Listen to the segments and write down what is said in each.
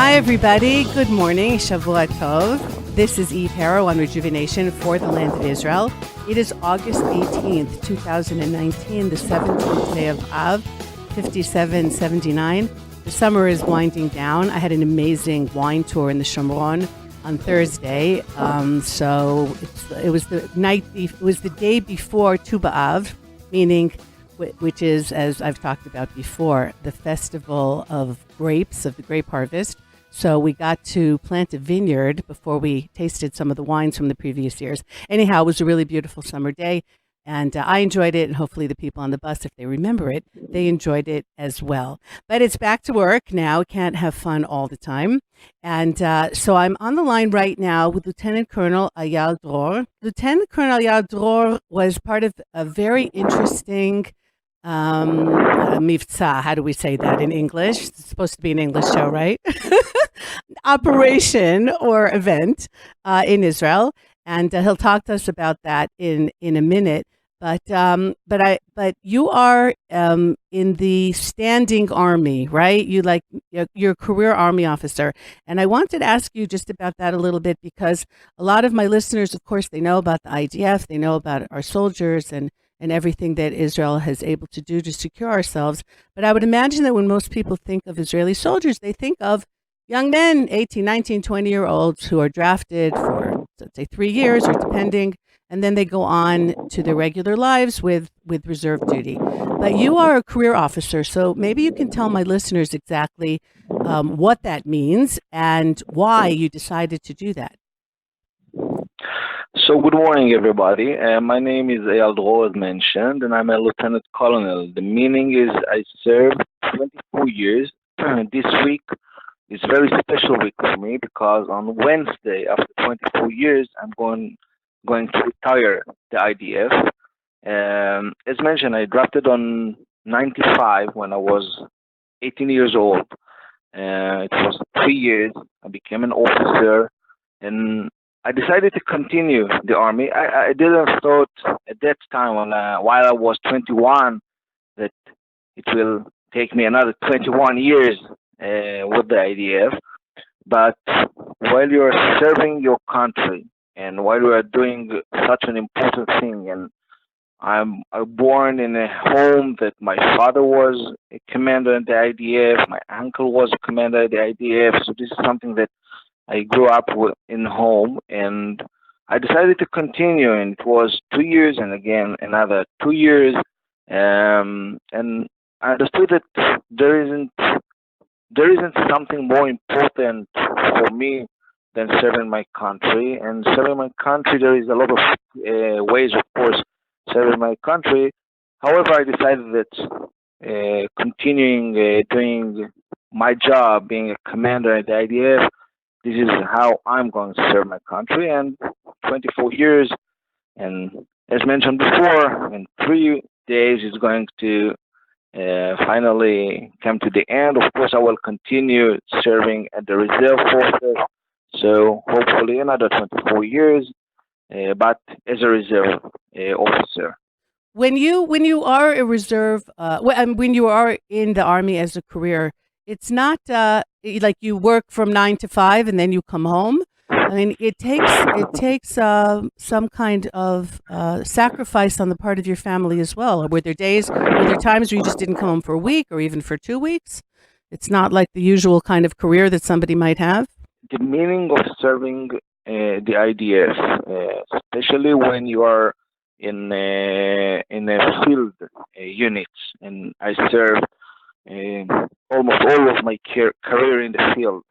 Hi, everybody. Good morning. Shavua Tov. This is Eve Harrow on Rejuvenation for the Land of Israel. It is August 18th, 2019, the 17th day of Av, 5779. The summer is winding down. I had an amazing wine tour in the Shomron on Thursday. It was the day before Tu B'Av, meaning which is, as I've talked about before, the festival of grapes, of the grape harvest. So we got to plant a vineyard before we tasted some of the wines from the previous years. Anyhow, it was a really beautiful summer day, and I enjoyed it, and hopefully the people on the bus, if they remember it, they enjoyed it as well. But it's back to work now. Can't have fun all the time. And so I'm on the line right now with Lieutenant Colonel Eyal Dror. Lieutenant Colonel Eyal Dror was part of a very interesting mivtza. How do we say that in English? It's supposed to be an English show, right? Operation or event in Israel, and he'll talk to us about that in a minute. But you are in the standing army, right? You're a career army officer, and I wanted to ask you just about that a little bit, because a lot of my listeners, of course, they know about the IDF, they know about our soldiers and everything that Israel has able to do to secure ourselves. But I would imagine that when most people think of Israeli soldiers, they think of young men, 18, 19, 20-year-olds who are drafted for, let's say, 3 years or depending, and then they go on to their regular lives with reserve duty. But you are a career officer, so maybe you can tell my listeners exactly what that means and why you decided to do that. So good morning, everybody. My name is Eyal Dror, as mentioned, and I'm a lieutenant colonel. The meaning is I served 24 years. This week is a very special week for me because on Wednesday, after 24 years, I'm going to retire the IDF. As mentioned, I drafted on 95 when I was 18 years old. It was 3 years. I became an officer, and I decided to continue the army. I didn't thought at that time, while I was 21, that it will take me another 21 years with the IDF. But while you are serving your country and while you are doing such an important thing, and I'm born in a home that my father was a commander in the IDF, my uncle was a commander in the IDF, so this is something that I grew up in home, and I decided to continue, and it was 2 years, and again another 2 years, and I understood that there isn't something more important for me than serving my country. And serving my country, there is a lot of ways, of course, serving my country. However, I decided that continuing doing my job, being a commander at the IDF, this is how I'm going to serve my country. And 24 years, and as mentioned before, in 3 days is going to finally come to the end. Of course, I will continue serving at the reserve forces, so hopefully another 24 years, but as a reserve officer. When you are a reserve, when you are in the army as a career, it's not like you work from 9 to 5 and then you come home. I mean, it takes some kind of sacrifice on the part of your family as well. Were there times where you just didn't come home for a week or even for 2 weeks? It's not like the usual kind of career that somebody might have. The meaning of serving the IDF, especially when you are in a field units, and I served almost all of my career in the field.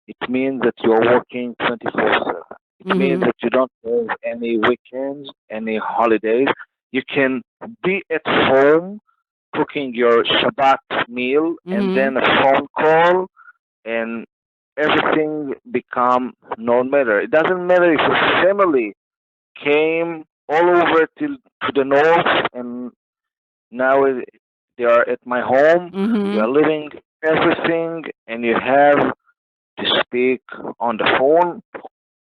It means that you're working 24/7. It means that you don't have any weekends, any holidays. You can be at home cooking your Shabbat meal, and then a phone call, and everything become no matter. It doesn't matter if your family came all over to the north, and now they are at my home. You are living everything, and you have to speak on the phone.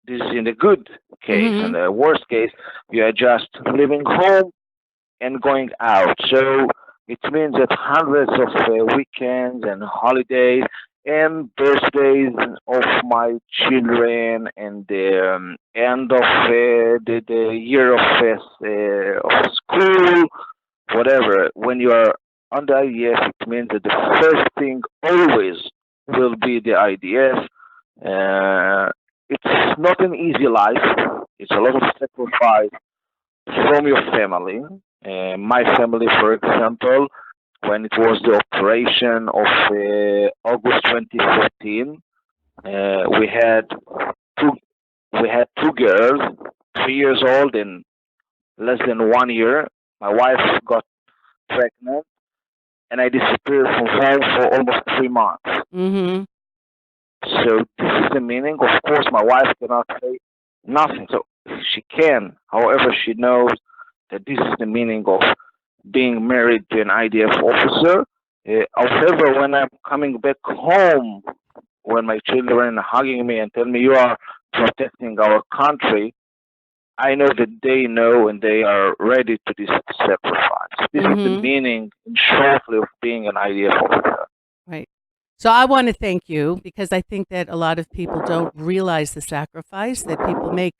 This is in the good case. In the worst case, you are just leaving home and going out. So it means that hundreds of weekends and holidays, and birthdays of my children and the end of the year of school, whatever. When you are on the IDF, it means that the first thing always will be the IDF. It's not an easy life. It's a lot of sacrifice from your family. My family, for example, when it was the operation of August 2014, we had two two girls, 3 years old and less than 1 year. My wife got pregnant, and I disappeared from home for almost 3 months. Mm-hmm. So this is the meaning. Of course, my wife cannot say nothing. So she can. However, she knows that this is the meaning of being married to an IDF officer. However, when I'm coming back home, when my children are hugging me and tell me you are protecting our country, I know that they know and they are ready to this sacrifice. This is the Mm-hmm. meaning, shortly, of being an IDF officer. Right. So I want to thank you because I think that a lot of people don't realize the sacrifice that people make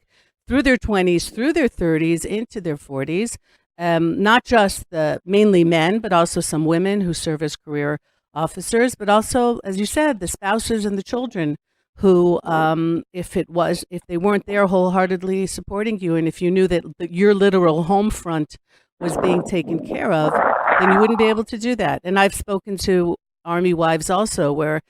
through their 20s, through their 30s, into their 40s. Not just the mainly men, but also some women who serve as career officers, but also, as you said, the spouses and the children who, if they weren't there wholeheartedly supporting you, and if you knew that your literal home front was being taken care of, then you wouldn't be able to do that. And I've spoken to Army wives also, where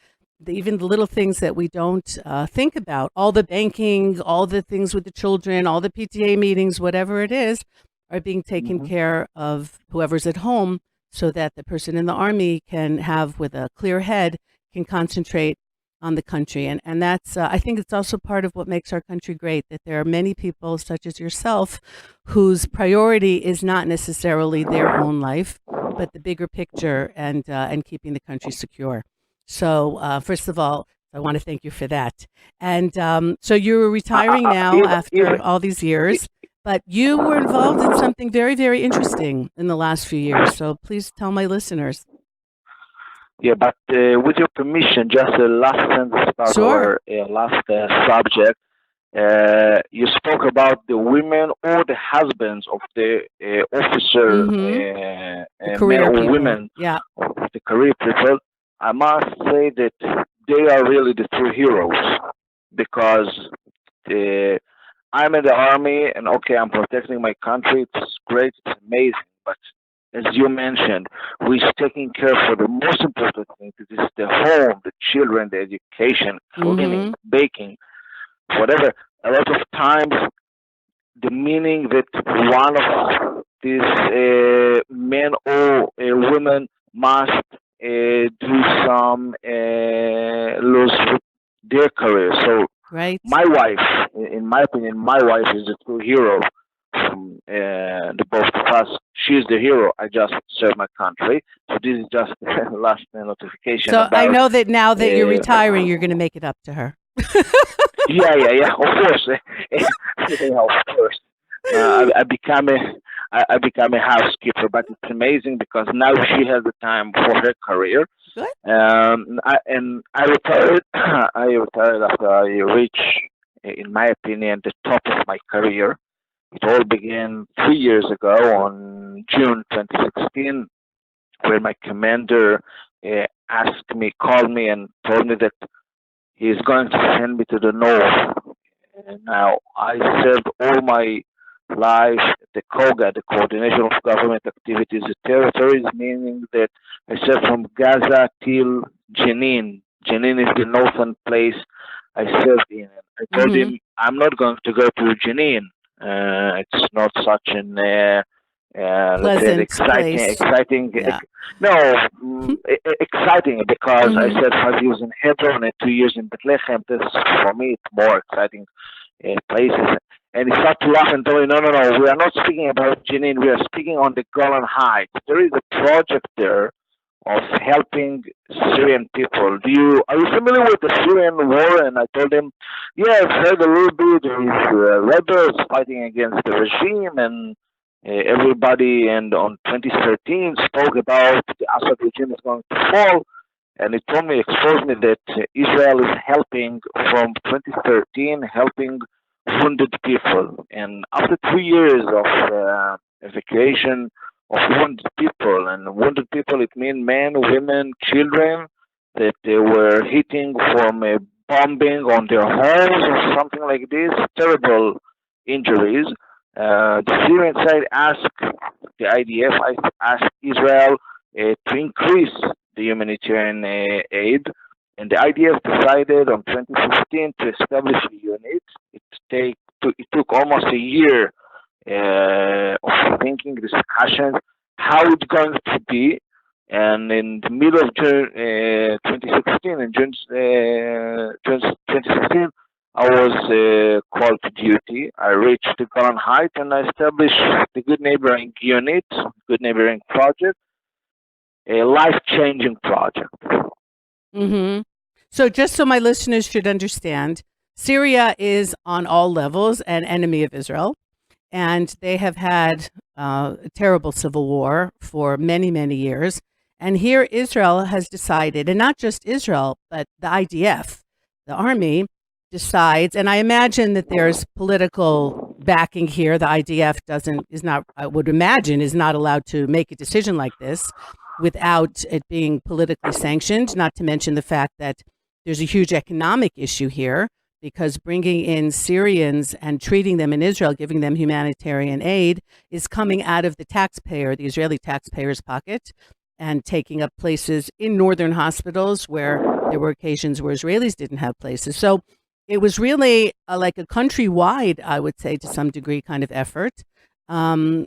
even the little things that we don't think about, all the banking, all the things with the children, all the PTA meetings, whatever it is, are being taken Mhm. care of whoever's at home so that the person in the Army can have, with a clear head, can concentrate on the country. And that's, I think it's also part of what makes our country great, that there are many people such as yourself whose priority is not necessarily their own life, but the bigger picture and keeping the country secure. So first of all, I want to thank you for that. And so you're retiring now after Even, all these years, but you were involved in something very, very interesting in the last few years. So please tell my listeners. yeah, but with your permission, just a last sentence about Sure. our last subject. You spoke about the women or the husbands of the officer, Mm-hmm. The men career or people. women Yeah. of the career people. I must say that they are really the true heroes because uh, I'm in the army and okay, I'm protecting my country. It's great, it's amazing. But as you mentioned, we're taking care for the most important thing. This is the home, the children, the education, cleaning, Mm-hmm. baking, whatever. A lot of times, the meaning that one of these men or women must do some lose their career. So Right. my wife, in my opinion, my wife is the true hero from the both of us. She's the hero. I just serve my country. So this is just the last notification So I about. know that now that you're Uh, retiring, you're going to make it up to her. yeah. Of course, yeah, of course. I become I become a housekeeper, but it's amazing because now she has the time for her career. Good. I retired. I retired after I reached, in my opinion, the top of my career. It all began 3 years ago on June 2016, where my commander called me, and told me that he is going to send me to the north. And now I served all my life at the COGA, the Coordination of Government Activities, the territories, meaning that I served from Gaza till Jenin. Jenin is the northern place I served in. I told Mm-hmm. him I'm not going to go to Jenin. It's not such an let's say, an Pleasant place. Yeah. no, exciting because I Mm-hmm. said 5 years in Hebron and 2 years in Bethlehem. This, for me, it's more exciting places. And he started to laugh and told me, no, we are not speaking about Jenin. We are speaking on the Golan Heights. There is a project there of helping Syrian people. Are you familiar with the Syrian war? And I told him, yeah, I've heard a little bit. There is rebels fighting against the regime, and everybody. And on 2013 spoke about the Assad regime is going to fall. and it told me, exposed me that Israel is helping from 2013, helping wounded people. And after 3 years of evacuation of wounded people, and wounded people, it means men, women, children, that they were hitting from a bombing on their homes or something like this, terrible injuries. The Syrian side asked the IDF, asked Israel to increase the humanitarian aid, and the IDF decided on 2015 to establish a unit. It took almost a year of thinking, discussions, how it's going to be. And in the middle of June 2016, in June 2016, I was called to duty. I reached the Golan Heights and I established the Good Neighboring Unit, Good Neighboring Project, a life-changing project. Mm-hmm. So just so my listeners should understand, Syria is on all levels an enemy of Israel, and they have had a terrible civil war for many, many years. And here Israel has decided, and not just Israel, but the IDF, the army, decides, and I imagine that there's political backing here. The IDF I would imagine, is not allowed to make a decision like this without it being politically sanctioned, not to mention the fact that there's a huge economic issue here, because bringing in Syrians and treating them in Israel, giving them humanitarian aid, is coming out of the Israeli taxpayer's pocket, and taking up places in northern hospitals where there were occasions where Israelis didn't have places. So it was really like a countrywide, I would say, to some degree, kind of effort. So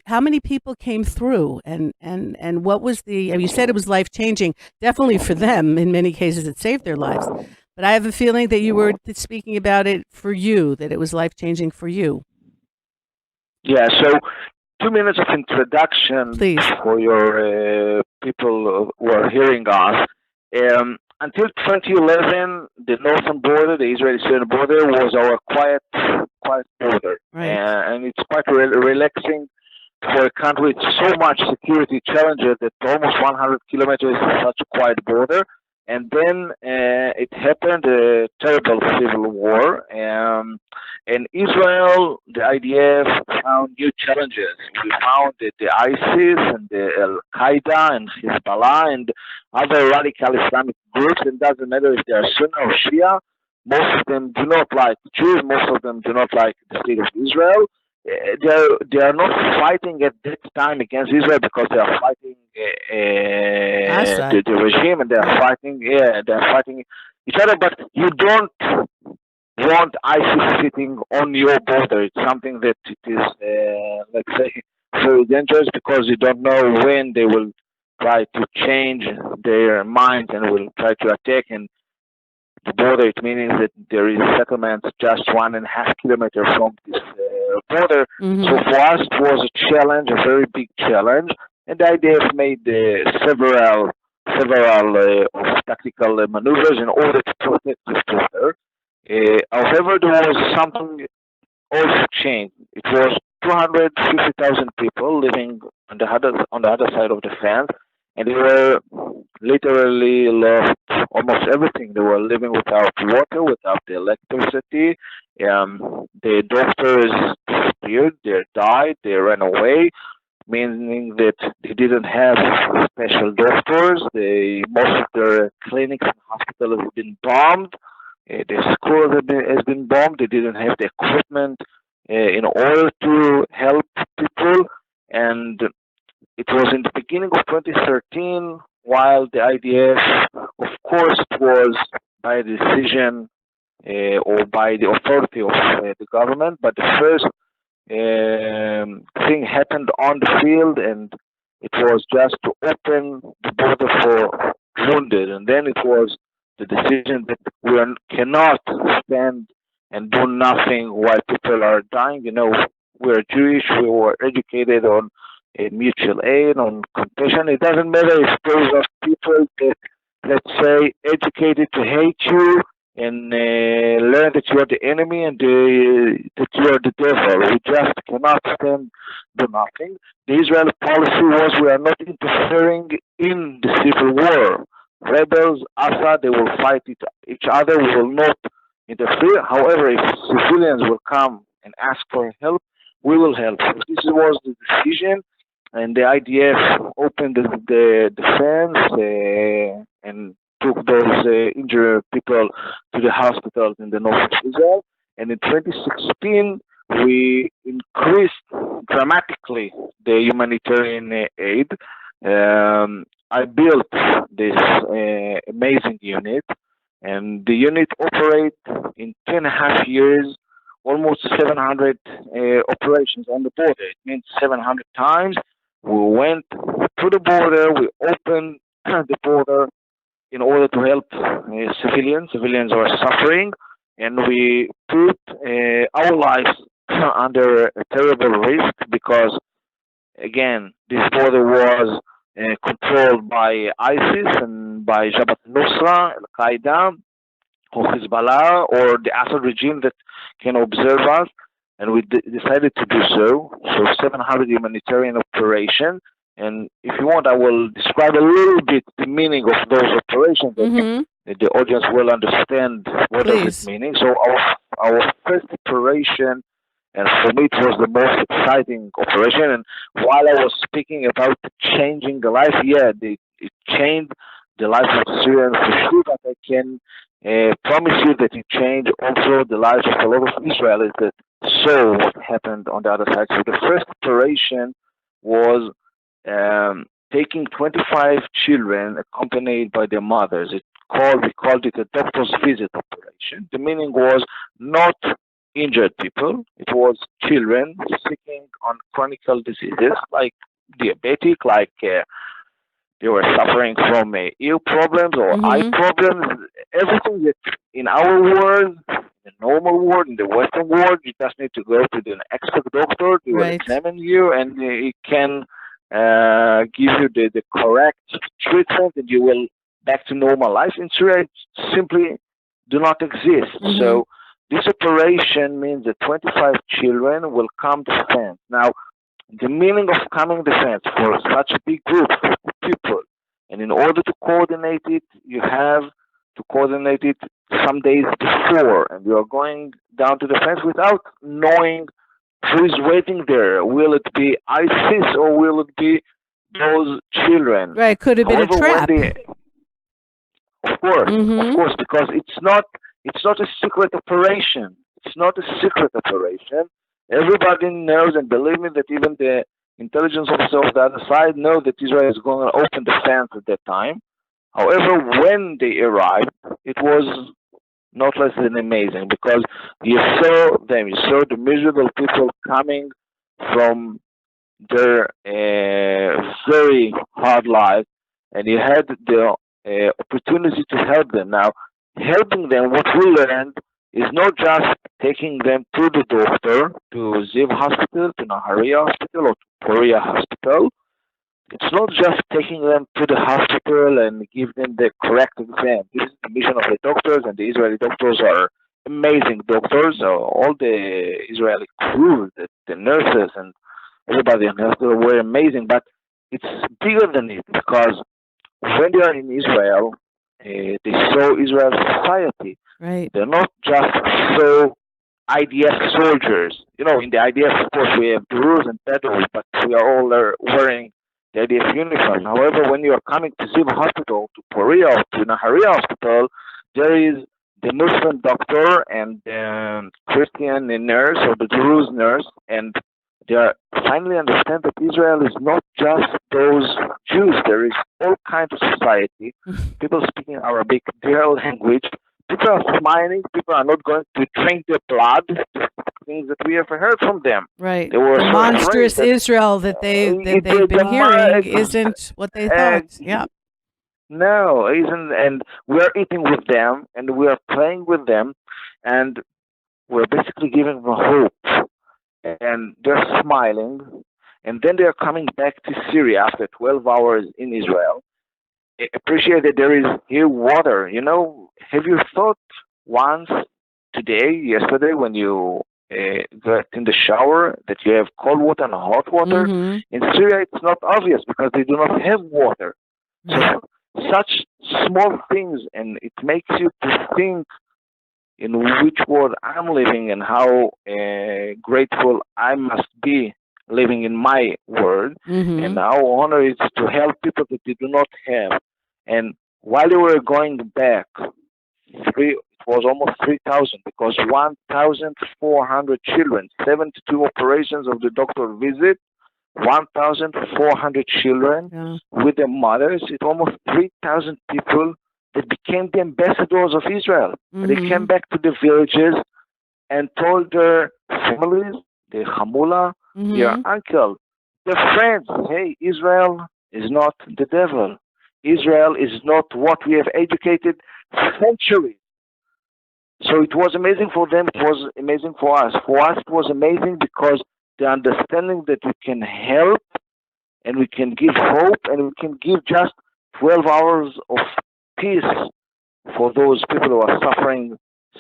how many people came through, and what was you said it was life changing, definitely for them. In many cases, it saved their lives. But I have a feeling that you were speaking about it for you, that it was life changing for you. Yeah. So 2 minutes of introduction, please, for your people who are hearing us. Until 2011, the northern border, the Israeli-Syrian border, was our quiet border. Right. And it's quite relaxing for a country with so much security challenges that almost 100 kilometers is such a quiet border. And then it happened, a terrible civil war. And Israel, the IDF, found new challenges. We found that the ISIS and the Al-Qaeda and Hezbollah and other radical Islamic groups, and it doesn't matter if they are Sunni or Shia, most of them do not like Jews, most of them do not like the state of Israel. They are not fighting at that time against Israel because they are fighting the regime, and they are fighting each other. But you don't want ISIS sitting on your border. It's something that it is, let's say, very dangerous, because you don't know when they will try to change their minds and will try to attack. And the border, it means that there is settlements just 1.5 kilometers from this border. Mm-hmm. So for us, it was a challenge, a very big challenge. And the IDF made several tactical maneuvers in order to protect this border. However, there was something also changed. It was 250,000 people living on the other side of the fence, and they were literally lost almost everything. They were living without water, without the electricity. The doctors disappeared, they died, they ran away, meaning that they didn't have special doctors. Most of their clinics and hospitals have been bombed. The schools has been bombed. They didn't have the equipment in order to help people. And it was in the beginning of 2013, while the IDF, of course, it was by decision or by the authority of the government, but the first thing happened on the field, and it was just to open the border for wounded. And then it was the decision that we cannot stand and do nothing while people are dying. You know, we're Jewish, we were educated on mutual aid, on compassion. It doesn't matter if those are people that, let's say, educated to hate you, and learn that you are the enemy and that you are the devil. We just cannot stand do nothing. The Israeli policy was we are not interfering in the civil war. Rebels, Assad, they will fight each other. We will not interfere. However, if civilians will come and ask for help, we will help. So this was the decision, and the IDF opened the defense and took those injured people to the hospitals in the north of Israel. And in 2016, we increased dramatically the humanitarian aid. I built this amazing unit, and the unit operates in 2.5 years, almost 700 operations on the border. It means 700 times we went to the border, we opened the border in order to help civilians. Civilians are suffering, and we put our lives under a terrible risk because, again, this border was controlled by ISIS and by Jabhat al-Nusra, Al-Qaeda, or Hezbollah, or the Assad regime that can observe us, and we decided to do so. So 700 humanitarian operation, and if you want, I will describe a little bit the meaning of those operations. Mm-hmm. That the audience will understand what does it meaning. So our first operation, and for me it was the most exciting operation. And while I was speaking about changing the life, it changed the life of Syrians for sure, but I can promise you that it changed also the lives of a lot of Israelis that saw what happened on the other side. So the first operation was taking 25 children accompanied by their mothers. We called it a doctor's visit operation. The meaning was not injured people. It was children sick on chronic diseases like diabetic, like they were suffering from ear problems or eye problems. Everything that in our world, the normal world, in the Western world, you just need to go to an expert doctor. They will examine you, and he can give you the correct treatment, and you will back to normal life. In Syria, it simply do not exist. So this operation means that 25 children will come to fence. Now, the meaning of coming to fence for such a big group of people, and in order to coordinate it, you have to coordinate it some days before, and you are going down to the fence without knowing who is waiting there. Will it be ISIS or will it be those children? Right, could have been a trap. Of course, because it's not a secret operation. It's not a secret operation. Everybody knows, and believe me, that even the intelligence officer of the other side know that Israel is going to open the fence at that time. However, when they arrived, it was not less than amazing because you saw them, you saw the miserable people coming from their very hard life, and you had the opportunity to help them. Now, helping them, what we learned is not just taking them to the doctor, to Ziv Hospital, to Nahariya Hospital, or to Poria Hospital. It's not just taking them to the hospital and give them the correct exam. This is the mission of the doctors, and the Israeli doctors are amazing doctors. All the Israeli crew, the nurses, and everybody in the hospital were amazing. But it's bigger than it because when they are in Israel, they saw Israel's society. Right. They're not just so IDF soldiers. You know, in the IDF, of course, we have Druse and Bedouins, but we are all wearing the IDF uniform. However, when you are coming to Ziv Hospital, to Poria, or to Nahariya Hospital, there is the Muslim doctor and the Christian nurse, or the Druze nurse, and they are finally understand that Israel is not just those Jews. There is all kinds of society. People speaking Arabic, their language. People are smiling. People are not going to drink their blood. Things that we have heard from them. Right. They were the so monstrous Israel that they've been hearing isn't what they thought. Yeah. No, isn't, and we're eating with them, and we are playing with them, and we're basically giving them hope. And they're smiling, and then they're coming back to Syria after 12 hours in Israel. Appreciate that there is here water. You know, have you thought once today, yesterday, when you get in the shower, that you have cold water and hot water. Mm-hmm. In Syria, it's not obvious because they do not have water. So such small things, and it makes you to think in which world I'm living and how grateful I must be living in my world, Mm-hmm. and how honor is to help people that they do not have. And while they were going back, it was almost 3,000 because 1,400 children, 72 operations of the doctor visit, 1,400 children with their mothers. It's almost 3,000 people that became the ambassadors of Israel. Mm-hmm. They came back to the villages and told their families, their hamula, their uncle, their friends, hey, Israel is not the devil. Israel is not what we have educated centuries. So it was amazing for them. It was amazing for us. For us, it was amazing because the understanding that we can help and we can give hope and we can give just 12 hours of peace for those people who are suffering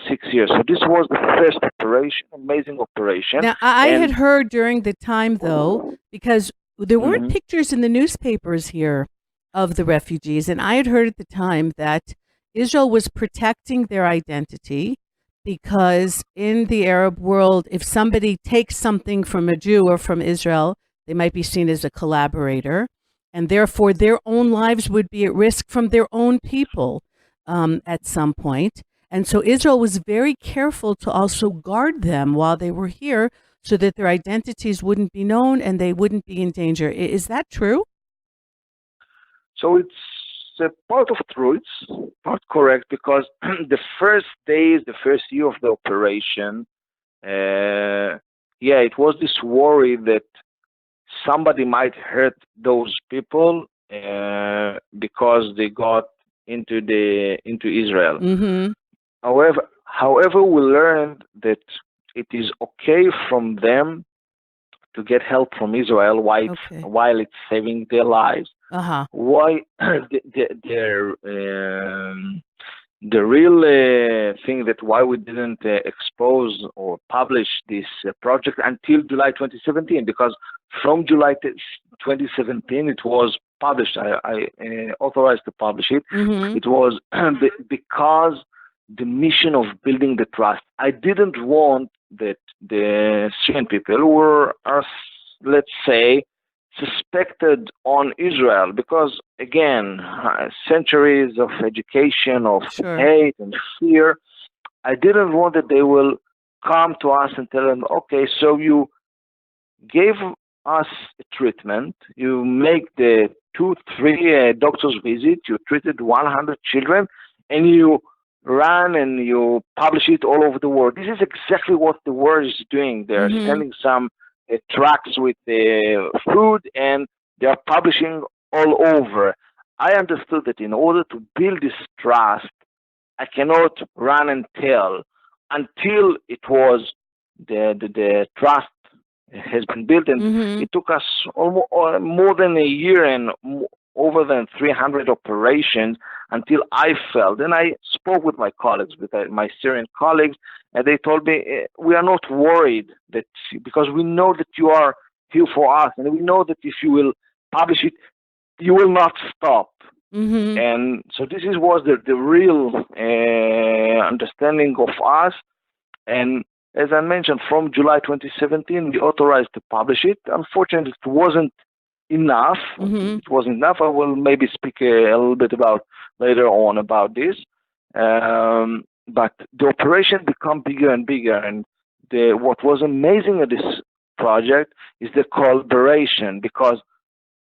6 years. So this was the first operation, amazing operation. Now, I had heard during the time, though, because there weren't pictures in the newspapers here of the refugees, and I had heard at the time that Israel was protecting their identity because in the Arab world, if somebody takes something from a Jew or from Israel, they might be seen as a collaborator, and therefore their own lives would be at risk from their own people at some point. And so Israel was very careful to also guard them while they were here so that their identities wouldn't be known and they wouldn't be in danger. Is that true? So it's a part of truth, part correct, because the first days, the first year of the operation, it was this worry that somebody might hurt those people because they got into Israel. Mm-hmm. However, we learned that it is okay from them to get help from Israel while it's saving their lives. Why the real thing that why we didn't expose or publish this project until July 2017, because from July 2017 it was published. I authorized to publish it. It was because the mission of building the trust. I didn't want that the Syrian people are, let's say, suspected on Israel because, again, centuries of education, of hate and fear. I didn't want that they will come to us and tell them, okay, so you gave us a treatment, you make the 2-3 doctors visit, you treated 100 children, and you run and you publish it all over the world. This is exactly what the world is doing. They're sending some trucks with food and they're publishing all over. I understood that in order to build this trust, I cannot run and tell until it was the trust has been built, and it took us almost more than a year and over than 300 operations until I felt, and I spoke with my colleagues, with my Syrian colleagues, and they told me, we are not worried that because we know that you are here for us, and we know that if you will publish it, you will not stop. And so this was the real understanding of us. And as I mentioned, from July 2017, we authorized to publish it. Unfortunately, it wasn't enough. It wasn't enough. I will maybe speak a little bit about later on about this. But the operation became bigger and bigger. And what was amazing at this project is the collaboration, because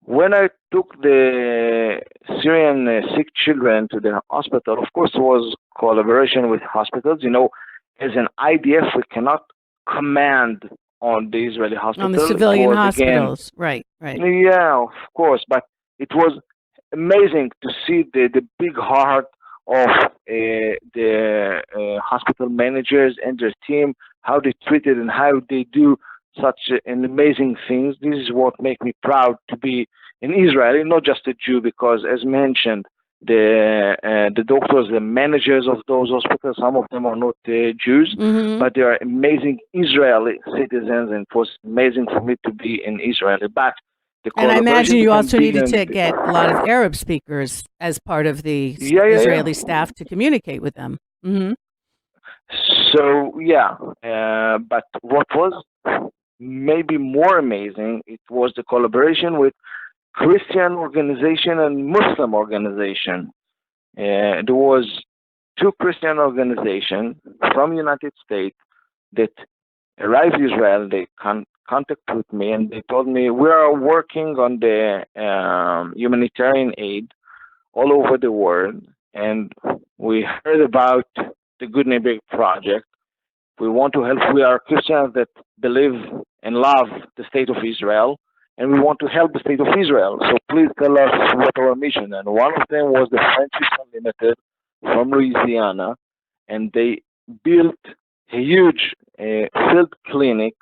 when I took the Syrian sick children to the hospital, of course, it was collaboration with hospitals. You know, as an IDF, we cannot command on the Israeli hospital. On the civilian hospitals, right. Yeah, of course. But it was amazing to see the big heart of the hospital managers and their team, how they treated and how they do such an amazing things. This is what makes me proud to be an Israeli, not just a Jew, because as mentioned, the doctors, the managers of those hospitals. Some of them are not Jews, but they are amazing Israeli citizens, and it was amazing for me to be in Israel. But and I imagine you also needed to get a lot of Arab speakers as part of the Israeli staff to communicate with them. So but what was maybe more amazing, it was the collaboration with Christian organization and Muslim organization. There was two Christian organizations from United States that arrived in Israel. They contacted with me and they told me we are working on the humanitarian aid all over the world, and we heard about the Good Neighbor Project. We want to help. We are Christians that believe and love the state of Israel, and we want to help the state of Israel. So please tell us what our mission. And one of them was the Friendship Unlimited from Louisiana, and they built a huge field clinic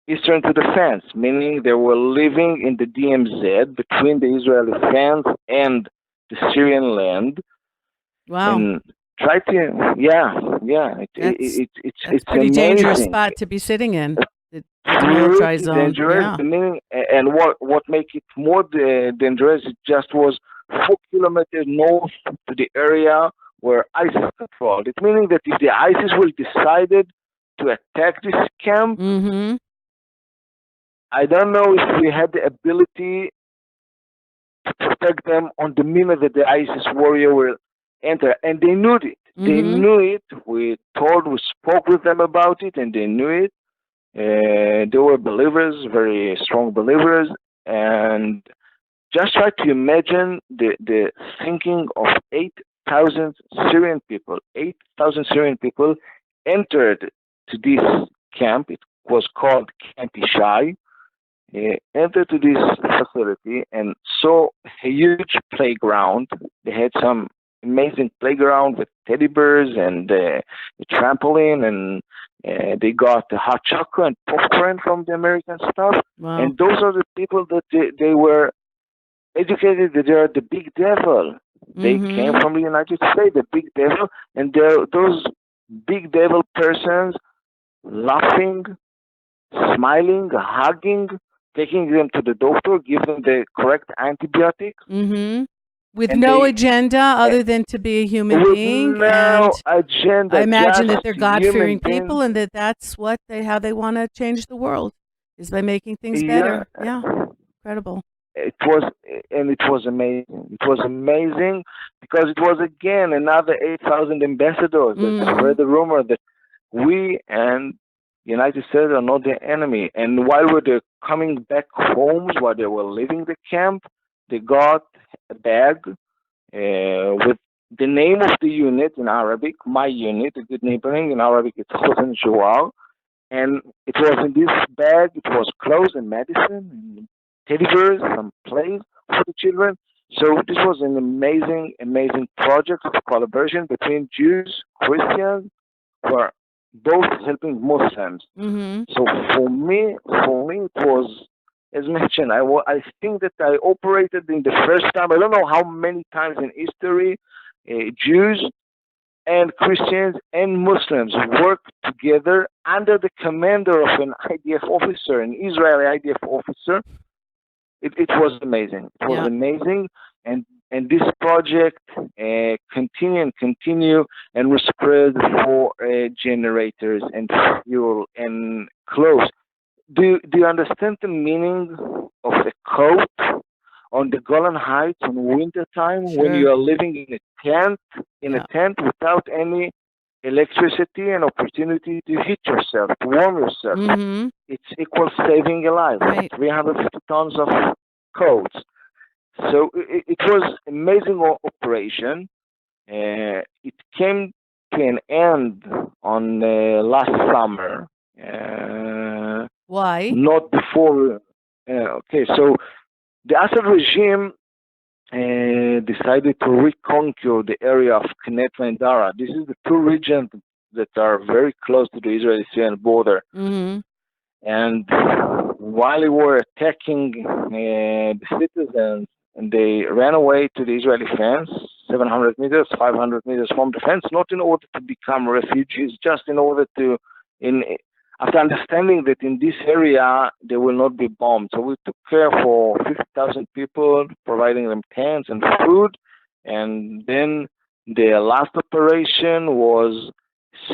eastern to the fence, meaning they were living in the DMZ between the Israeli fence and the Syrian land. Wow. And try to, it's a pretty dangerous spot to be sitting in. The demilitarized zone. Dangerous. Yeah. Meaning, and what make it more dangerous? It just was 4 kilometers north to the area where ISIS controlled. It meaning that if the ISIS will decided to attack this camp, I don't know if we had the ability to protect them on the minute that the ISIS warrior will enter. And they knew it. They knew it. We spoke with them about it, and they knew it. They were believers, very strong believers. And just try to imagine the thinking of 8,000 Syrian people. 8,000 Syrian people entered to this camp. It was called Camp Ishai. Entered to this facility and saw a huge playground. They had some amazing playground with teddy bears and a trampoline, and they got the hot chocolate and popcorn from the American stuff. Wow. And those are the people that they were educated that they are the big devil. They came from the United States, the big devil, and those big devil persons laughing, smiling, hugging, taking them to the doctor, give them the correct antibiotics. With no agenda other than to be a human being. With no agenda. I imagine that they're God-fearing people, and that's how they want to change the world, is by making things better. Yeah, incredible. It was amazing. It was amazing because it was again another 8,000 ambassadors that spread the rumor that we and United States are not the enemy. And while they're coming back home, while they were leaving the camp, they got a bag with the name of the unit in Arabic, my unit, the Good Neighboring. In Arabic, it's Husan Shual. And it was in this bag, it was clothes and medicine, and teddy bears, some plays for the children. So this was an amazing, amazing project of collaboration between Jews, Christians, who are both helping Muslims. So for me, it was, as mentioned, I think that I operated in the first time. I don't know how many times in history Jews and Christians and Muslims worked together under the commander of an IDF officer, an Israeli IDF officer. It was amazing. It was amazing, and this project continue and was spread for generators and fuel and clothes. Do you understand the meaning of a coat on the Golan Heights in winter time when you are living in a tent without any electricity and opportunity to heat yourself, to warm yourself? It's equal saving a life. 350 tons of coats. So it was amazing operation. It came to an end on last summer. Why? Not before. Okay, so the Assad regime decided to reconquer the area of Knetva and Dara. This is the two regions that are very close to the Israeli-Syrian border. And while they were attacking the citizens and they ran away to the Israeli fence, 700 meters, 500 meters from the fence, not in order to become refugees, just in order to, after understanding that in this area they will not be bombed. So we took care for 50,000 people, providing them tents and food, and then the last operation was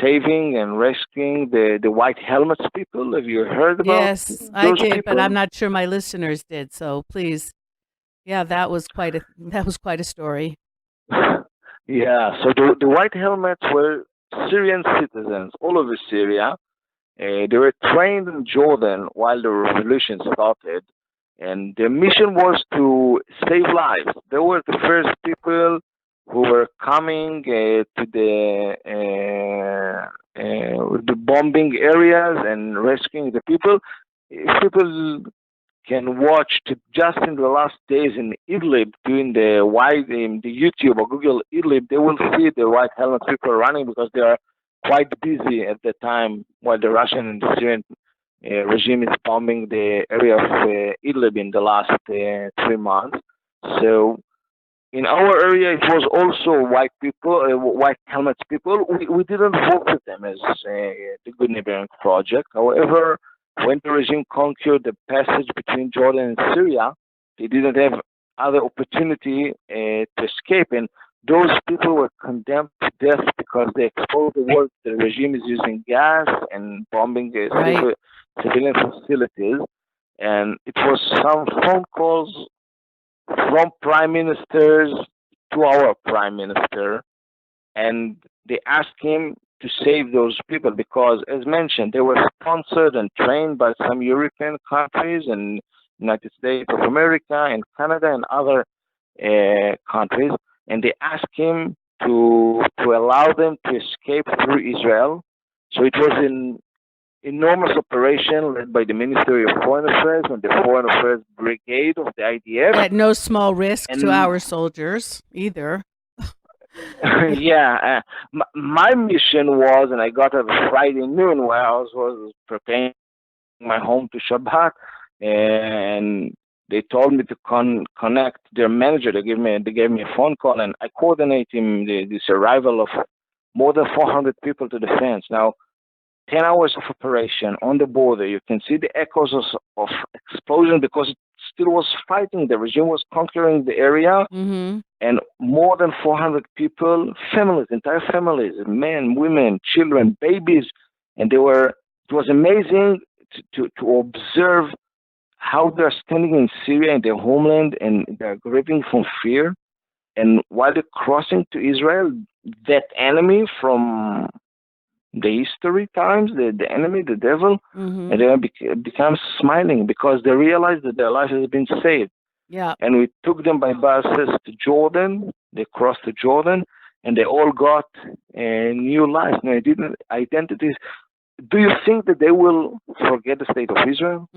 saving and rescuing the white helmets people. Have you heard about Yes, those I did, people? but I'm not sure my listeners did. So please, yeah, that was quite a story. Yeah, so the white helmets were Syrian citizens all over Syria. They were trained in Jordan while the revolution started, and their mission was to save lives. They were the first people who were coming to the bombing areas and rescuing the people. If people can watch just in the last days in Idlib, doing the YouTube or Google Idlib, they will see the white helmet people running because they are quite busy at the time while the Russian and the Syrian regime is bombing the area of Idlib in the last 3 months. So in our area, it was also white people, white helmets people. We didn't work with them as the Good Neighboring Project. However, when the regime conquered the passage between Jordan and Syria, they didn't have other opportunity to escape. And those people were condemned to death because they exposed the world. The regime is using gas and bombing civilian facilities. And it was some phone calls from prime ministers to our prime minister, and they asked him to save those people because, as mentioned, they were sponsored and trained by some European countries and United States of America and Canada and other countries, and they asked him to allow them to escape through Israel. So it was an enormous operation led by the Ministry of Foreign Affairs and the Foreign Affairs Brigade of the IDF. At no small risk to our soldiers either. Yeah, my mission was, and I got up Friday noon where I was preparing my home to Shabbat, and they told me to connect their manager. They gave me a phone call, and I coordinated this arrival of more than 400 people to the fence. Now, 10 hours of operation on the border. You can see the echoes of explosion because it still was fighting. The regime was conquering the area, and more than 400 people, families, entire families, men, women, children, babies, and it was amazing to observe how they're standing in Syria, in their homeland, and they're gripping from fear. And while they're crossing to Israel, that enemy from the history times, the enemy, the devil, and they become smiling because they realize that their life has been saved. Yeah. And we took them by buses to Jordan. They crossed to Jordan, and they all got a new life, new identities. Do you think that they will forget the state of Israel?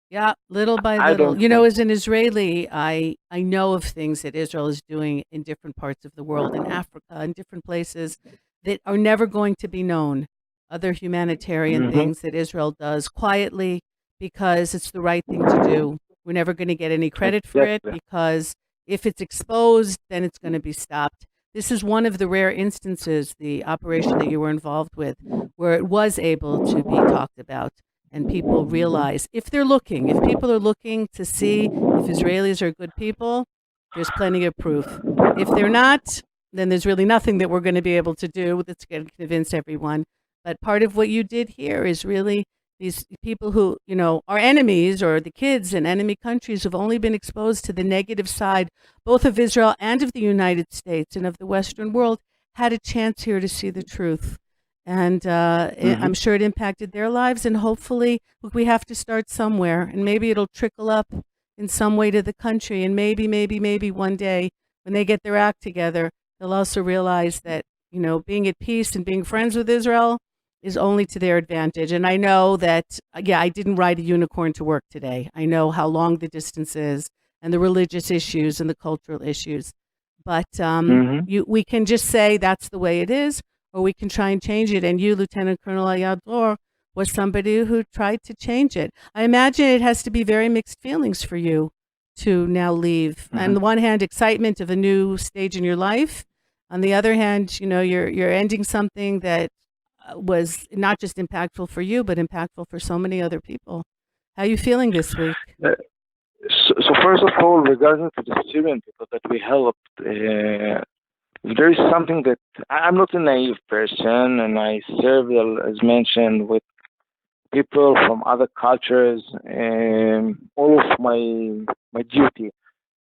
Yeah, little by little. You know, as an Israeli, I know of things that Israel is doing in different parts of the world, in Africa, in different places that are never going to be known. Other humanitarian things that Israel does quietly because it's the right thing to do. We're never going to get any credit for it because if it's exposed, then it's going to be stopped. This is one of the rare instances, the operation that you were involved with, where it was able to be talked about. And people realize if people are looking to see if Israelis are good people, there's plenty of proof. If they're not, then there's really nothing that we're going to be able to do that's going to convince everyone. But part of what you did here is really these people who, you know, are enemies, or the kids in enemy countries who've only been exposed to the negative side, both of Israel and of the United States and of the Western world, had a chance here to see the truth. And I'm sure it impacted their lives. And hopefully, we have to start somewhere. And maybe it'll trickle up in some way to the country. And maybe one day, when they get their act together, they'll also realize that, you know, being at peace and being friends with Israel is only to their advantage. And I know that, I didn't ride a unicorn to work today. I know how long the distance is and the religious issues and the cultural issues. But we can just say that's the way it is, or we can try and change it. And you, Lieutenant Colonel Eyal Dror, was somebody who tried to change it. I imagine it has to be very mixed feelings for you to now leave. On the one hand, excitement of a new stage in your life. On the other hand, you're ending something that was not just impactful for you, but impactful for so many other people. How are you feeling this week? So first of all, regarding to the Syrian people that we helped, there is something that I'm not a naive person, and I serve, as mentioned, with people from other cultures, all of my duty.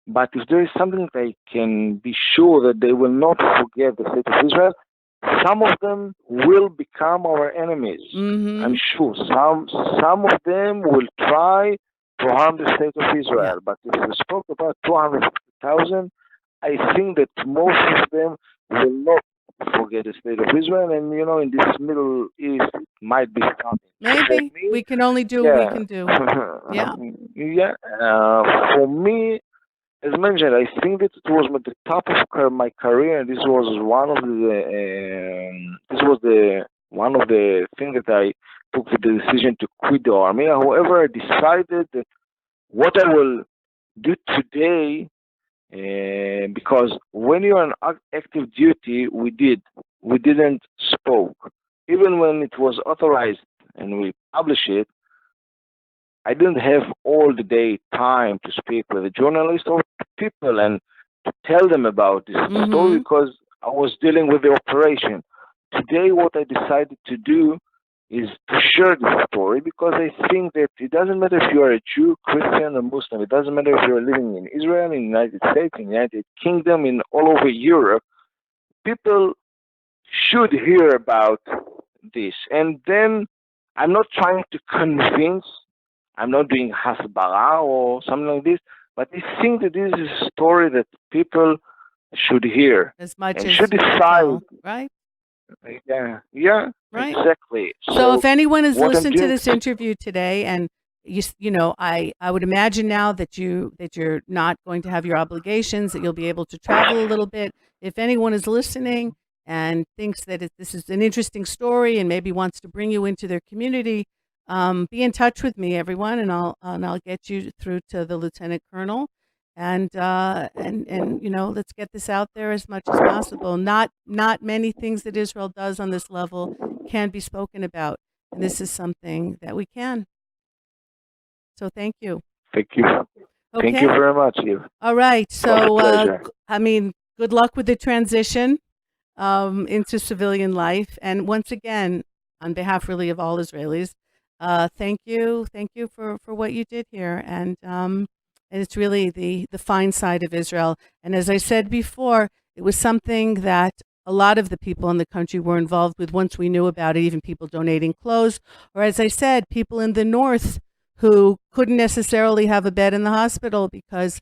But if there is something that I can be sure that they will not forget the state of Israel, some of them will become our enemies. Mm-hmm. I'm sure some of them will try to harm the state of Israel. Yeah. But if we spoke about 250,000, I think that most of them will not forget the state of Israel. And, in this Middle East, it might be something. Maybe. We can only do what we can do. Yeah. For me, as mentioned, I think that it was at the top of my career, and this was one of the things that I took the decision to quit the army. However, I decided that what I will do today, because when you're on active duty, we didn't spoke. Even when it was authorized and we published it, I didn't have all the day time to speak with a journalist or people and to tell them about this story because I was dealing with the operation. Today, what I decided to do is to share this story because I think that it doesn't matter if you are a Jew, Christian, or Muslim. It doesn't matter if you're living in Israel, in the United States, in the United Kingdom, in all over Europe. People should hear about this. And then I'm not trying to convince. I'm not doing hasbara or something like this, but I think that this is a story that people should hear as much and as should decide, right? Yeah, right. Exactly. So if anyone has listened to this interview today, and I would imagine now that you're not going to have your obligations, that you'll be able to travel a little bit. If anyone is listening and thinks that this is an interesting story and maybe wants to bring you into their community, be in touch with me, everyone, and I'll get you through to the lieutenant colonel, and let's get this out there as much as possible. Not many things that Israel does on this level can be spoken about, and this is something that we can. So thank you. Thank you. Okay. Thank you very much, Eve. All right. So pleasure. Good luck with the transition into civilian life, and once again, on behalf really of all Israelis. Thank you for what you did here, and it's really the fine side of Israel. And as I said before, it was something that a lot of the people in the country were involved with once we knew about it, even people donating clothes, or as I said, people in the north who couldn't necessarily have a bed in the hospital because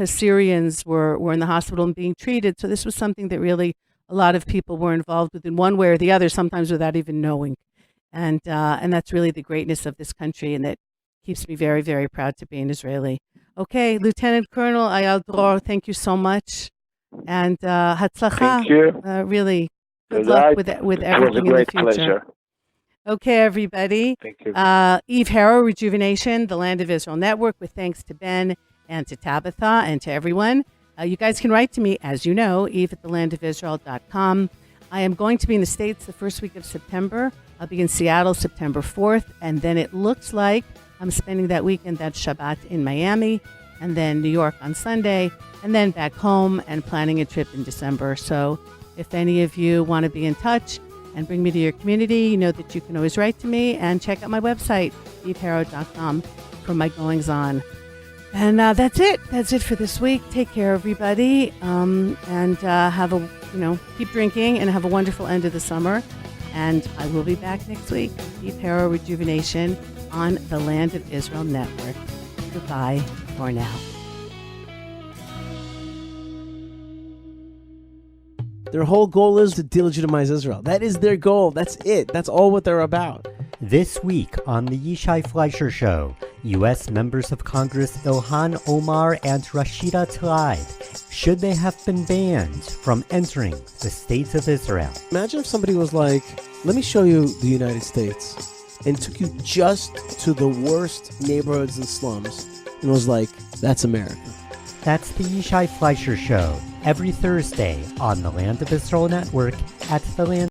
Syrians were in the hospital and being treated. So this was something that really a lot of people were involved with in one way or the other, sometimes without even knowing. And that's really the greatness of this country, and that keeps me very, very proud to be an Israeli. Okay, Lieutenant Colonel Eyal Dror, thank you so much, and hatzlacha. Thank you. Really, good luck with everything in the future. Pleasure. Okay, everybody. Thank you. Eve Harrow, Rejuvenation, the Land of Israel Network, with thanks to Ben and to Tabitha and to everyone. You guys can write to me, as you know, eve@thelandofisrael.com. I am going to be in the States the first week of September. I'll be in Seattle September 4th, and then it looks like I'm spending that weekend, that Shabbat, in Miami, and then New York on Sunday, and then back home and planning a trip in December. So if any of you want to be in touch and bring me to your community, you know that you can always write to me, and check out my website, eveharrow.com, for my goings-on. And that's it. That's it for this week. Take care, everybody, and have a keep drinking and have a wonderful end of the summer. And I will be back next week. Eve Harrow, Rejuvenation, on the Land of Israel Network. Goodbye for now. Their whole goal is to delegitimize Israel. That is their goal. That's it. That's all what they're about. This week on the Yishai Fleischer Show, U.S. members of Congress Ilhan Omar and Rashida Tlaib, should they have been banned from entering the States of Israel? Imagine if somebody was like, let me show you the United States, and took you just to the worst neighborhoods and slums, and was like, That's America. That's the Yishai Fleischer Show, every Thursday on the Land of Israel Network at the Land